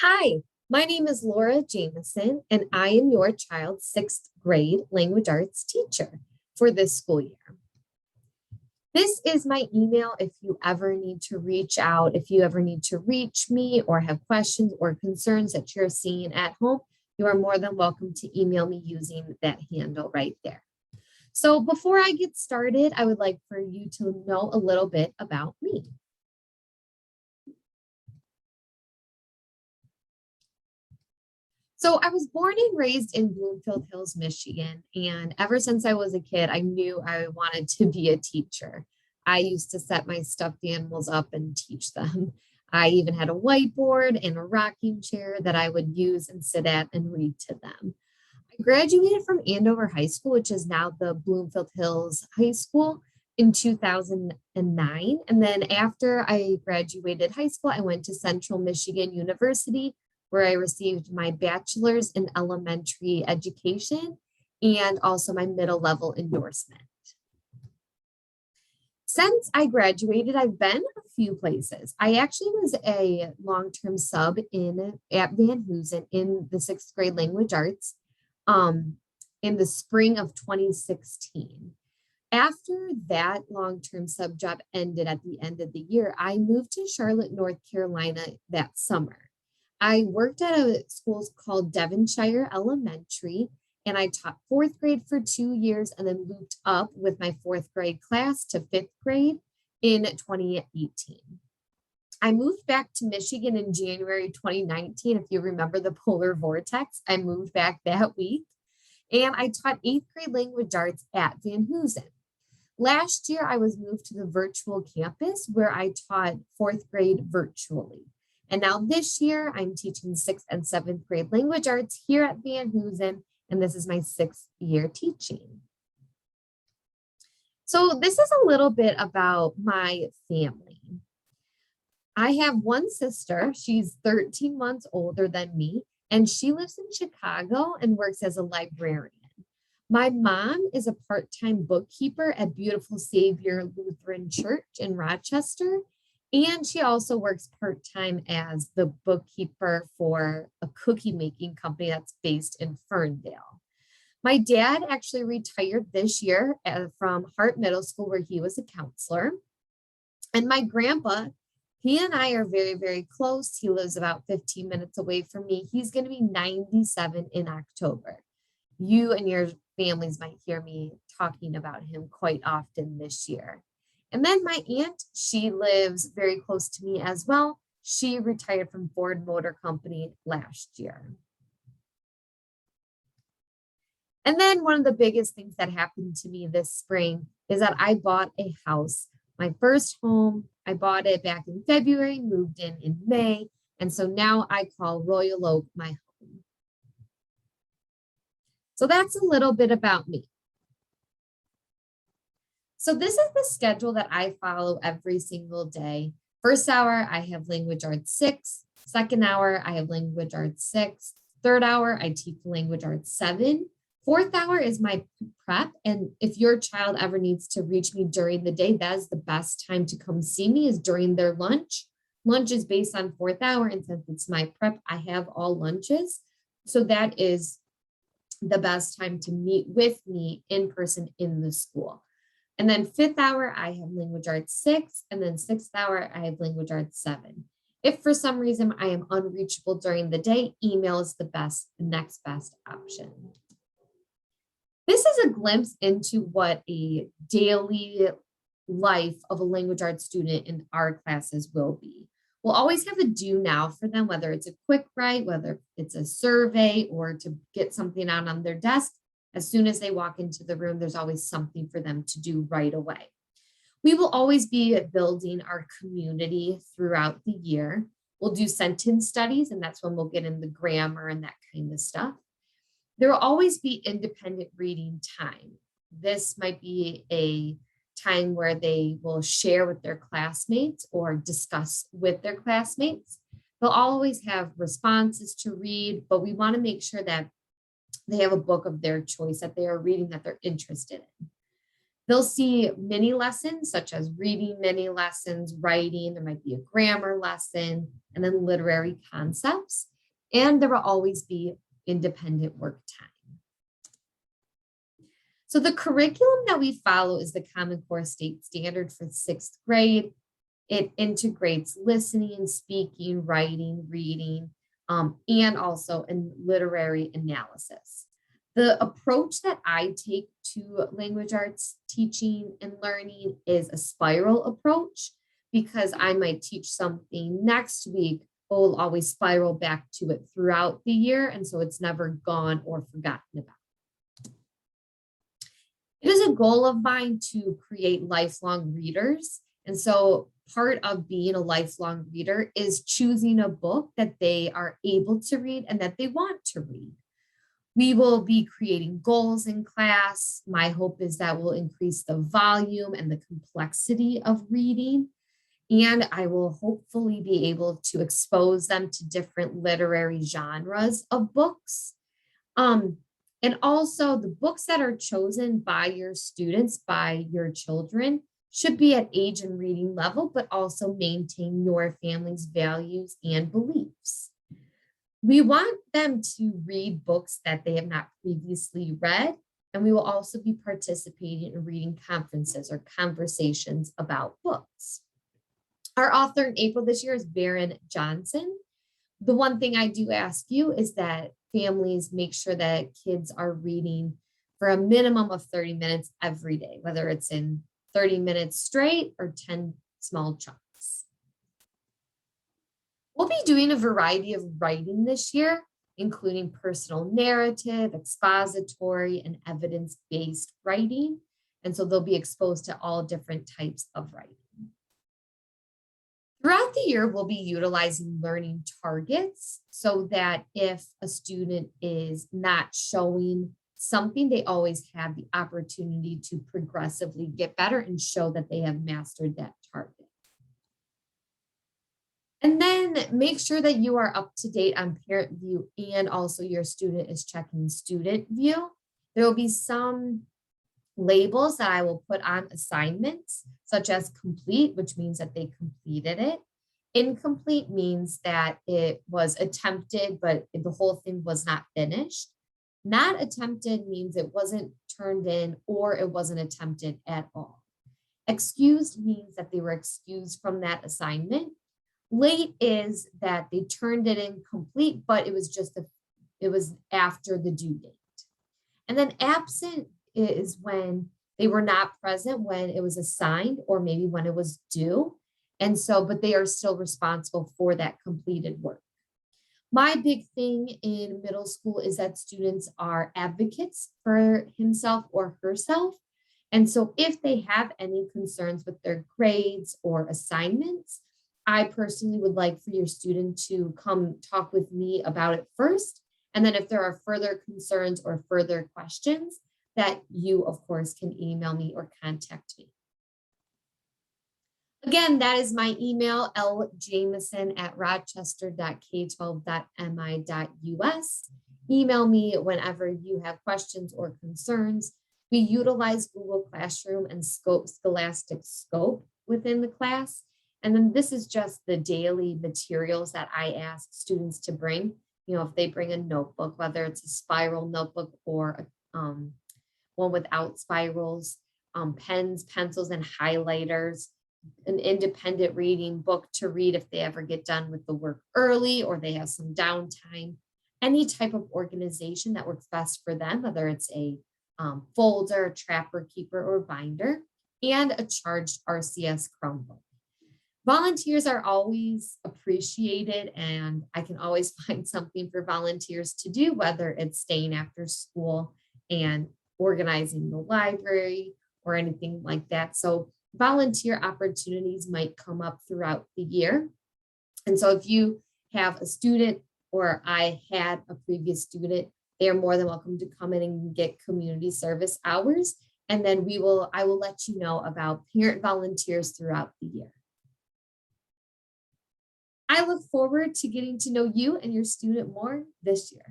Hi, my name is Laura Jamieson, and I am your child's sixth grade language arts teacher for this school year. This is my email if you ever need to reach out, if you ever need to reach me or have questions or concerns that you're seeing at home, you are more than welcome to email me using that handle right there. So before I get started, I would like for you to know a little bit about me. So I was born and raised in Bloomfield Hills, Michigan. And ever since I was a kid, I knew I wanted to be a teacher. I used to set my stuffed animals up and teach them. I even had a whiteboard and a rocking chair that I would use and sit at and read to them. I graduated from Andover High School, which is now the Bloomfield Hills High School, in 2009. And then after I graduated high school, I went to Central Michigan University, where I received my bachelor's in elementary education and also my middle level endorsement. Since I graduated, I've been a few places. I actually was a long-term sub at Van Hoosen in the sixth grade language arts in the spring of 2016. After that long-term sub job ended at the end of the year, I moved to Charlotte, North Carolina that summer. I worked at a school called Devonshire Elementary, and I taught fourth grade for 2 years and then looped up with my fourth grade class to fifth grade in 2018. I moved back to Michigan in January 2019. If you remember the polar vortex, I moved back that week, and I taught eighth grade language arts at Van Hoosen. Last year, I was moved to the virtual campus where I taught fourth grade virtually. And now this year, I'm teaching sixth and seventh grade language arts here at Van Hoosen, and this is my sixth year teaching. So this is a little bit about my family. I have one sister. She's 13 months older than me, and she lives in Chicago and works as a librarian. My mom is a part-time bookkeeper at Beautiful Savior Lutheran Church in Rochester. And she also works part-time as the bookkeeper for a cookie making company that's based in Ferndale. My dad actually retired this year from Hart Middle School, where he was a counselor. And my grandpa, he and I are very, very close. He lives about 15 minutes away from me. He's going to be 97 in October. You and your families might hear me talking about him quite often this year. And then my aunt, she lives very close to me as well. She retired from Ford Motor Company last year. And then one of the biggest things that happened to me this spring is that I bought a house. My first home, I bought it back in February, moved in May. And so now I call Royal Oak my home. So that's a little bit about me. So this is the schedule that I follow every single day. First hour, I have language arts 6. Second hour, I have language arts 6. Third hour, I teach language arts 7. Fourth hour is my prep. And if your child ever needs to reach me during the day, that is the best time to come see me is during their lunch. Lunch is based on fourth hour. And since it's my prep, I have all lunches. So that is the best time to meet with me in person in the school. And then fifth hour, I have language arts 6. And then sixth hour, I have language arts 7. If for some reason I am unreachable during the day, email is the next best option. This is a glimpse into what a daily life of a language arts student in our classes will be. We'll always have a do now for them, whether it's a quick write, whether it's a survey or to get something out on their desk. As soon as they walk into the room, there's always something for them to do right away. We will always be building our community throughout the year. We'll do sentence studies, and that's when we'll get in the grammar and that kind of stuff. There will always be independent reading time. This might be a time where they will share with their classmates or discuss with their classmates. They'll always have responses to read, but we want to make sure that they have a book of their choice that they are reading that they're interested in. They'll see mini lessons such as reading mini lessons, writing, there might be a grammar lesson, and then literary concepts. and there will always be independent work time. So the curriculum that we follow is the Common Core State Standard for 6th grade. It integrates listening, speaking, writing, reading, and also in literary analysis. The approach that I take to language arts teaching and learning is a spiral approach, because I might teach something next week, but will always spiral back to it throughout the year. And so it's never gone or forgotten about. It is a goal of mine to create lifelong readers. And so part of being a lifelong reader is choosing a book that they are able to read and that they want to read. We will be creating goals in class. My hope is that will increase the volume and the complexity of reading. And I will hopefully be able to expose them to different literary genres of books. And also the books that are chosen by your students, by your children, should be at age and reading level, but also maintain your family's values and beliefs. We want them to read books that they have not previously read, and we will also be participating in reading conferences or conversations about books. Our author in April this year is Jamieson. The one thing I do ask you is that families make sure that kids are reading for a minimum of 30 minutes every day, whether it's in 30 minutes straight or 10 small chunks. We'll be doing a variety of writing this year, including personal narrative, expository, and evidence-based writing. And so they'll be exposed to all different types of writing. Throughout the year, we'll be utilizing learning targets so that if a student is not showing something, they always have the opportunity to progressively get better and show that they have mastered that target. And then make sure that you are up to date on parent view and also your student is checking student view. There will be some labels that I will put on assignments, such as complete, which means that they completed it. Incomplete means that it was attempted, but the whole thing was not finished. Not attempted means it wasn't turned in or it wasn't attempted at all. Excused means that they were excused from that assignment. Late is that they turned it in complete, but it was after the due date. And then absent is when they were not present when it was assigned or maybe when it was due. And so, but they are still responsible for that completed work. My big thing in middle school is that students are advocates for himself or herself. And so if they have any concerns with their grades or assignments, I personally would like for your student to come talk with me about it first. And then if there are further concerns or further questions, that you, of course, can email me or contact me. Again, that is my email, ljamieson@rochester.k12.mi.us. Email me whenever you have questions or concerns. We utilize Google Classroom and Scholastic Scope within the class. And then this is just the daily materials that I ask students to bring. You know, if they bring a notebook, whether it's a spiral notebook or one without spirals, pens, pencils, and highlighters, an independent reading book to read if they ever get done with the work early or they have some downtime, any type of organization that works best for them, whether it's a folder, trapper keeper, or binder, and a charged RCS Chromebook. Volunteers are always appreciated, and I can always find something for volunteers to do, whether it's staying after school and organizing the library or anything like that. So volunteer opportunities might come up throughout the year. And so if you have a student or I had a previous student, they are more than welcome to come in and get community service hours. And then I will let you know about parent volunteers throughout the year. I look forward to getting to know you and your student more this year.